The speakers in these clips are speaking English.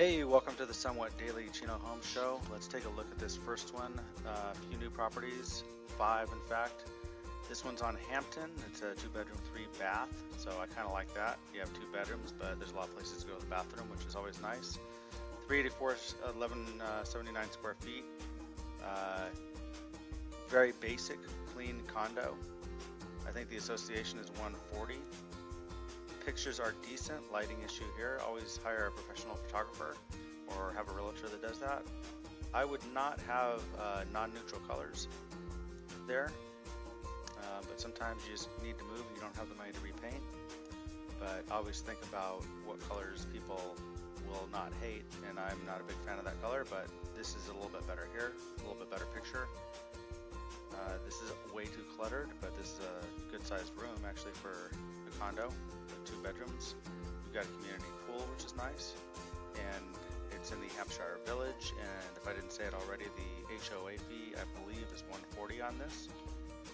Hey, welcome to the SomeWhat Daily Chino Home Show. Let's take a look at this first one. A few new properties, 5 in fact. This one's on Hampton. It's a 2-bedroom, 3-bath, so I kind of like that. You have 2 bedrooms, but there's a lot of places to go to the bathroom, which is always nice. 384, 1179 square feet. Very basic, clean condo. I think the association is 140. Pictures are decent. Lighting issue here. Always hire a professional photographer or have a realtor that does that. I would not have non-neutral colors there, but sometimes you just need to move. You don't have the money to repaint. But I always think about what colors people will not hate, and I'm not a big fan of that color, but this is a little bit better here, a little bit better picture. This is way too cluttered, but this is a good sized room actually for a condo with 2 bedrooms. We've got a community pool, which is nice, and it's in the Hampshire Village. And if I didn't say it already, the HOA fee I believe is $140 on this.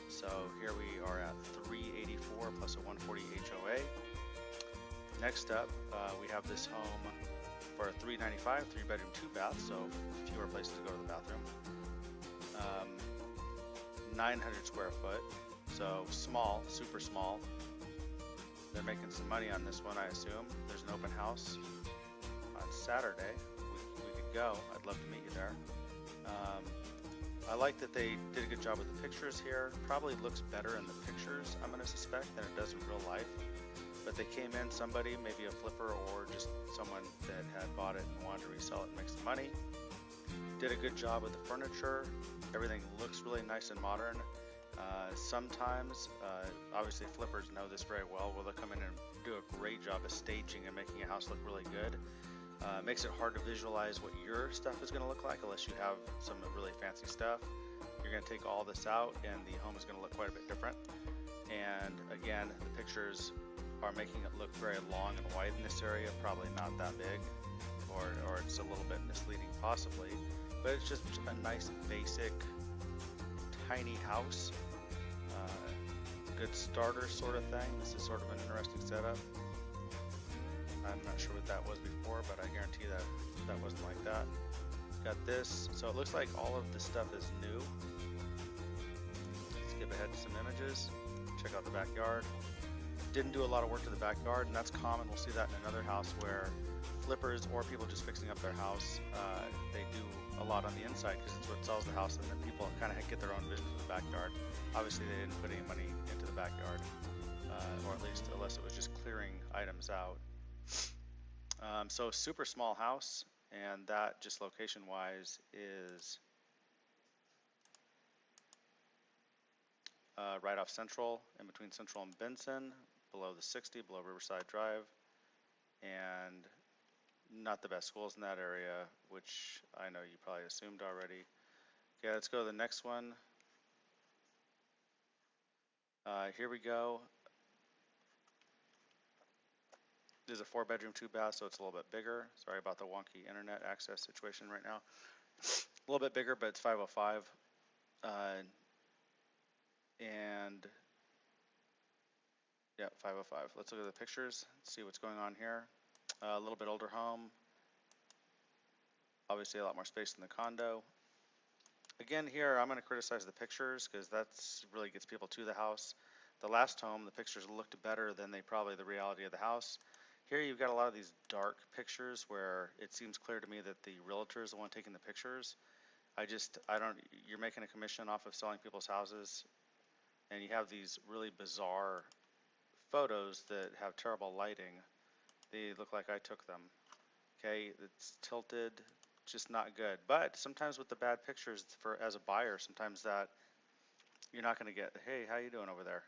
So here we are at $384 plus a $140 HOA. Next up, we have this home for $395, 3-bedroom, 2-bath, so fewer places to go to the bathroom. 900 square foot, so small, super small. They're making some money on this one, I assume. There's an open house on Saturday. We could go. I'd love to meet you there. I like that they did a good job with the pictures here. Probably looks better in the pictures, I'm going to suspect, than it does in real life. But they came in, somebody, maybe a flipper or just someone that had bought it and wanted to resell it and make some money. Did a good job with the furniture. Everything looks really nice and modern. Sometimes, obviously flippers know this very well, where they'll come in and do a great job of staging and making a house look really good. Makes it hard to visualize what your stuff is going to look like unless you have some really fancy stuff. You're going to take all this out and the home is going to look quite a bit different. And again, the pictures are making it look very long and wide in this area, probably not that big, or it's a little bit misleading possibly. But it's just a nice, basic, tiny house. Good starter sort of thing. This is sort of an interesting setup. I'm not sure what that was before, but I guarantee that that wasn't like that. Got this. So it looks like all of this stuff is new. Skip ahead to some images. Check out the backyard. Didn't do a lot of work to the backyard, and that's common. We'll see that in another house where flippers or people just fixing up their house, they do a lot on the inside because it's what sells the house, and then people kind of get their own vision for the backyard. Obviously they didn't put any money into the backyard, or at least unless it was just clearing items out. So super small house, and that just location wise is right off Central, in between Central and Benson, below the 60, below Riverside Drive, and not the best schools in that area, which I know you probably assumed already. Okay, let's go to the next one. Here we go. This is a 4-bedroom, 2-bath, so it's a little bit bigger. Sorry about the wonky internet access situation right now. A little bit bigger, but it's 505. And yeah, 505. Let's look at the pictures, see what's going on here. A little bit older home. Obviously a lot more space in the condo. Again here, I'm going to criticize the pictures because that's really gets people to the house. The last home, the pictures looked better than the reality of the house. Here you've got a lot of these dark pictures where it seems clear to me that the realtor is the one taking the pictures. You're making a commission off of selling people's houses, and you have these really bizarre photos that have terrible lighting. They look like I took them. Okay, it's tilted, just not good. But sometimes with the bad pictures, as a buyer, sometimes that you're not going to get, hey, how you doing over there?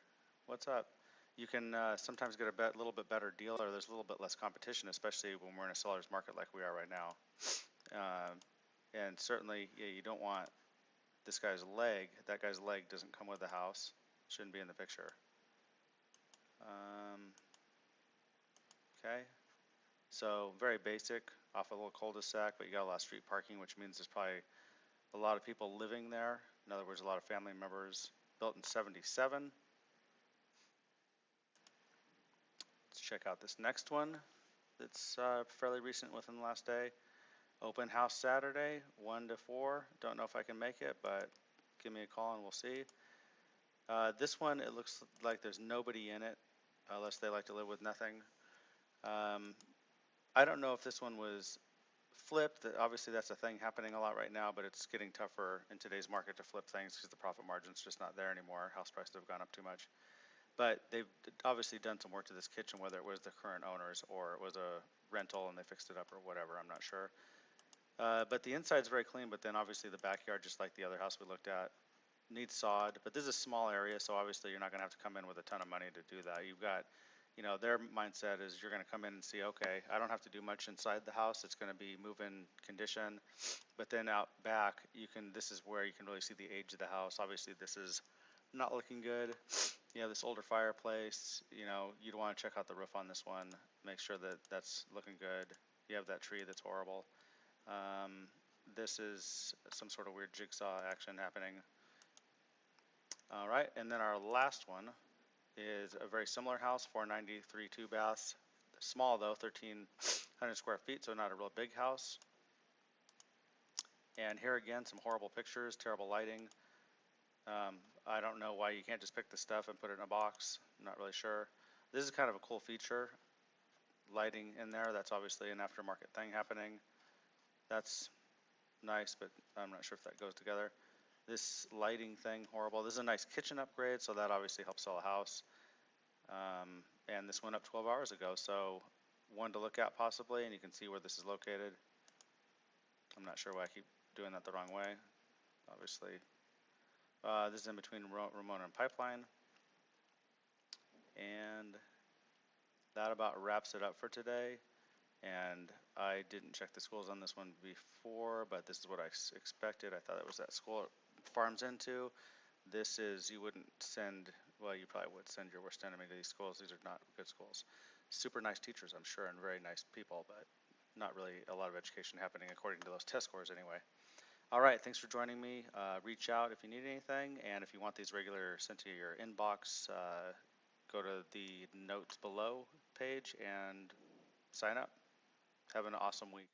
What's up? You can sometimes get a little bit better deal, or there's a little bit less competition, especially when we're in a seller's market like we are right now. And certainly, yeah, you don't want this guy's leg. That guy's leg doesn't come with the house. Shouldn't be in the picture. Okay, so very basic, off a little cul-de-sac, but you got a lot of street parking, which means there's probably a lot of people living there. In other words, a lot of family members. Built in 77. Let's check out this next one that's fairly recent within the last day. Open house Saturday, 1 to 4. Don't know if I can make it, but give me a call and we'll see. This one, it looks like there's nobody in it, unless they like to live with nothing. I don't know if this one was flipped. Obviously, that's a thing happening a lot right now, but it's getting tougher in today's market to flip things because the profit margin's just not there anymore. House prices have gone up too much. But they've obviously done some work to this kitchen, whether it was the current owners or it was a rental and they fixed it up or whatever, I'm not sure. But the inside's very clean, but then obviously the backyard, just like the other house we looked at, needs sod. But this is a small area, so obviously you're not gonna have to come in with a ton of money to do that. You've got, their mindset is you're gonna come in and see, okay, I don't have to do much inside the house. It's gonna be move-in condition. But then out back, this is where you can really see the age of the house. Obviously this is not looking good. You have this older fireplace, you'd want to check out the roof on this one, make sure that that's looking good. You have that tree that's horrible. This is some sort of weird jigsaw action happening. All right, and then our last one is a very similar house, 493, 2 baths. Small though, 1,300 square feet, so not a real big house. And here again, some horrible pictures, terrible lighting. I don't know why you can't just pick the stuff and put it in a box. I'm not really sure. This is kind of a cool feature. Lighting in there, that's obviously an aftermarket thing happening. That's nice, but I'm not sure if that goes together. This lighting thing, horrible. This is a nice kitchen upgrade, so that obviously helps sell a house. And this went up 12 hours ago, so one to look at possibly, and you can see where this is located. I'm not sure why I keep doing that the wrong way, obviously. This is in between Ramona and Pipeline. And that about wraps it up for today. And I didn't check the schools on this one before, but this is what I expected. I thought it was that school it farms into. This is, you wouldn't send, well, you probably would send your worst enemy to these schools. These are not good schools. Super nice teachers, I'm sure, and very nice people, but not really a lot of education happening according to those test scores anyway. All right, thanks for joining me. Reach out if you need anything, and if you want these regular sent to your inbox, go to the notes below page and sign up. Have an awesome week.